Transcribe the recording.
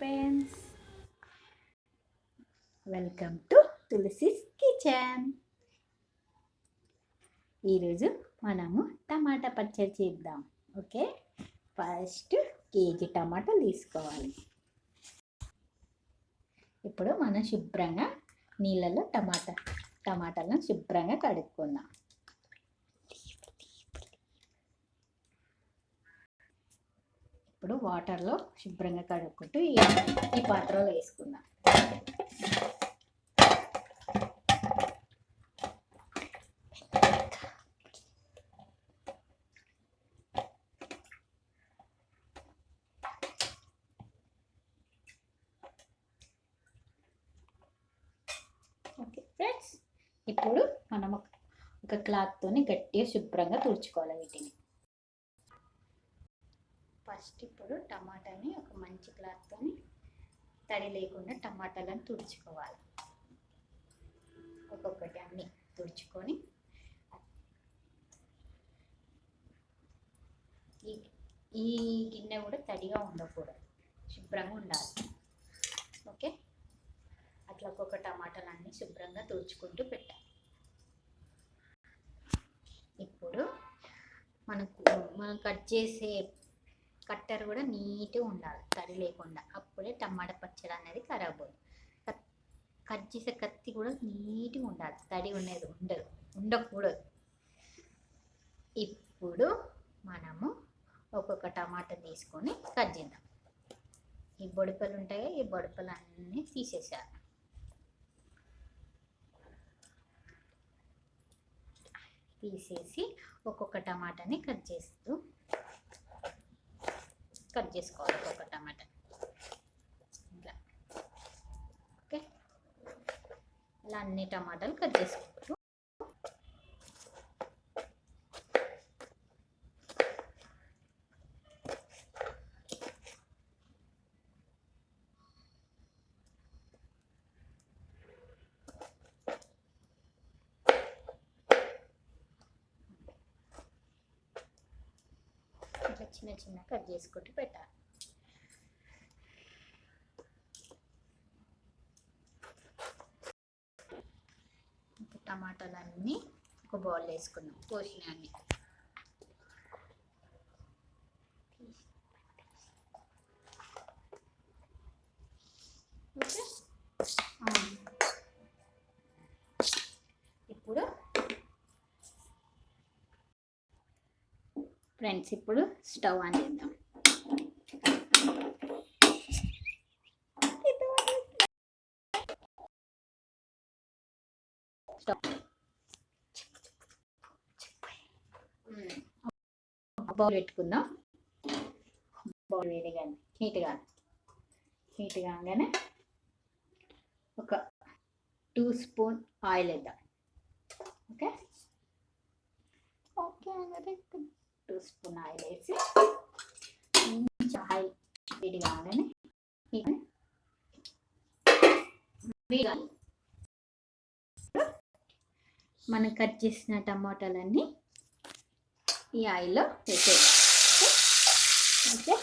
Friends, welcome to Tulasi's kitchen. ఈరోజు మనము టమాటా పచ్చడి చేద్దాం. ఓకే, ఫస్ట్ కేజీ టమాటాలు తీసుకోవాలి. ఇప్పుడు మనం శుభ్రంగా నీళ్ళలో టమాటాలను శుభ్రంగా కడుక్కుందాం. ఇప్పుడు వాటర్లో శుభ్రంగా కడుక్కుంటూ ఈ పాత్రలో వేసుకుందాం. ఓకే ఫ్రెండ్స్, ఇప్పుడు మనం ఒక క్లాత్తోని గట్టిగా శుభ్రంగా తుడుచుకోవాలి వీటిని. ఫస్ట్ ఇప్పుడు టమాటాని ఒక మంచి క్లాత్తోని తడి లేకుండా టమాటాలను తుడుచుకోవాలి. ఒక్కొక్కటి అన్నీ తుడుచుకొని ఈ గిన్నె కూడా తడిగా ఉండకూడదు, శుభ్రంగా ఉండాలి. ఓకే, అట్లా ఒక్కొక్క టమాటాలన్నీ శుభ్రంగా తుడుచుకుంటూ పెట్టాలి. ఇప్పుడు మనం కట్ చేసే కట్టర్ కూడా నీట్గా ఉండాలి, తడి లేకుండా. అప్పుడే టమాటా పచ్చడి అనేది ఖరాబ్ అవుతుంది. కట్ చేసే కత్తి కూడా నీట్గా ఉండాలి, తడి ఉండకూడదు. ఇప్పుడు మనము ఒక్కొక్క టమాటా తీసుకొని కట్ చేద్దాం. ఈ బొడిపలు ఉంటాయో ఈ బొడిపలు అన్నీ తీసేసారు. తీసేసి ఒక్కొక్క టమాటాని కట్ చేసుకోవాలి. ఒక్కొక్క టమాటా ఇలా. ఓకే, ఇలా అన్ని టమాటాలు కట్ చేసుకోవచ్చు. చిన్న చిన్న కట్ చేసుకుంటూ పెట్టాలి. టమాటాలన్నీ ఒక బౌల్ వేసుకుందాం, కోసినవన్నీ. ఓకే, ఇప్పుడు ఫ్రెండ్స్ స్టవ్ ఆన్ చేద్దాం. బౌల్ పెట్టుకుందాం. బౌల్ వేడిగానే హీట్ కాగానే ఒక 2 స్పూన్ ఆయిల్ వేద్దాం. ఓకే, 2 స్పూన్ ఆయిల్ వేసి ఆయిల్ వేడి కాగానే మనం కట్ చేసిన టమాటాలన్నీ ఈ ఆయిల్లో వేసేయాలి. ఓకే,